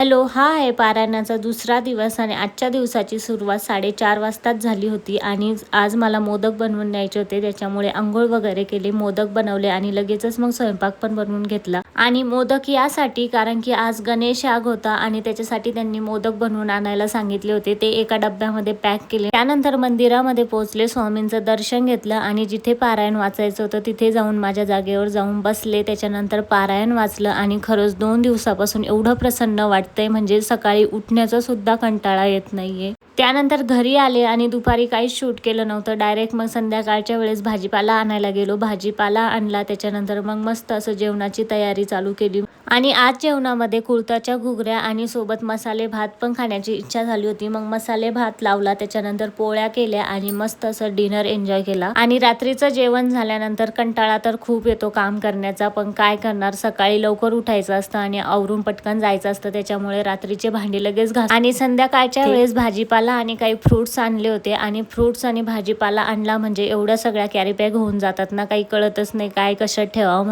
Hello, हा आहे पारायणाचा दुसरा दिवस आणि आजच्या दिवसाची सुरुवात 4:30 वाजताच झाली होती आणि आज मला मोदक बनवून न्यायचे होते. त्याच्यामुळे अंघोळ वगैरे केली, मोदक बनवले आणि लगेचच मग स्वयंपाक पण बनवून घेतला. आणि मोदक यासाठी कारण की आज गणेश याग होता आणि त्याच्यासाठी त्यांनी मोदक बनवून आणायला सांगितले होते. ते एका डब्यामध्ये पॅक केले. त्यानंतर मंदिरामध्ये पोहोचले, स्वामींचं दर्शन घेतलं आणि जिथे पारायण वाचायचं होतं तिथे जाऊन माझ्या जागेवर जाऊन बसले. त्याच्यानंतर पारायण वाचलं आणि खरंच 2 दिवसापासून एवढं प्रसन्न वाटतं म्हणजे सकाळी उठण्याचा सुद्धा कंटाळा येत नाहीये. त्यानंतर घरी आले आणि दुपारी काहीच शूट केलं नव्हतं. डायरेक्ट मग संध्याकाळच्या वेळेस भाजीपाला आणायला गेलो. भाजीपाला आणला, त्याच्यानंतर मग मस्त असं जेवणाची तयारी चालू केली. आणि आज जेवणामध्ये कुळथाच्या घुगऱ्या आणि सोबत मसाले भात पण खाण्याची इच्छा झाली होती. मग मसाले भात लावला, त्याच्यानंतर पोळ्या केल्या आणि मस्त असं डिनर एन्जॉय केला. आणि रात्रीचं जेवण झाल्यानंतर कंटाळा तर खूप येतो काम करण्याचा, पण काय करणार, सकाळी लवकर उठायचं असतं आणि आवरून पटकन जायचं असतं. त्याच्यामुळे रात्रीचे भांडी लगेच घास आणि संध्याकाळच्या वेळेस भाजीपाला आणि काही फ्रुट्स आणले होते. आणि फ्रुट्स आणि भाजीपाला आणला म्हणजे एवढ्या सगळ्या कॅरी बॅग होऊन जातात ना, काही कळतच नाही काय कशात ठेवावं.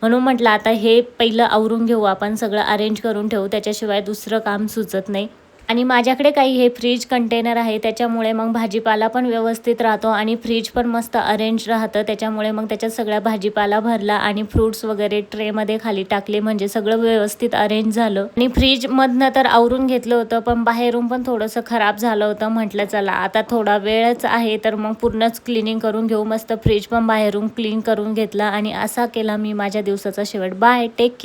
म्हणून म्हटलं आता हे पहिलं आवरून घेऊ, आपण सगळं अरेंज करून ठेवू, त्याच्याशिवाय दुसरं काम सुचत नाही. आणि माझ्याकडे काही हे फ्रीज कंटेनर आहे, त्याच्यामुळे मग भाजीपाला पण व्यवस्थित राहतो आणि फ्रीज पण मस्त अरेंज राहतं. त्याच्यामुळे मग त्याच्यात सगळ्या भाजीपाला भरला आणि फ्रुट्स वगैरे ट्रेमध्ये खाली टाकले म्हणजे सगळं व्यवस्थित अरेंज झालं. आणि फ्रीजमधनं तर आवरून घेतलं होतं, पण बाहेरून पण थोडंसं खराब झालं होतं. म्हटलं चला आता थोडा वेळच आहे तर मग पूर्णच क्लिनिंग करून घेऊ. मस्त फ्रीज पण बाहेरून क्लीन करून घेतला आणि असा केला मी माझ्या दिवसाचा शेवट. Bye, take care.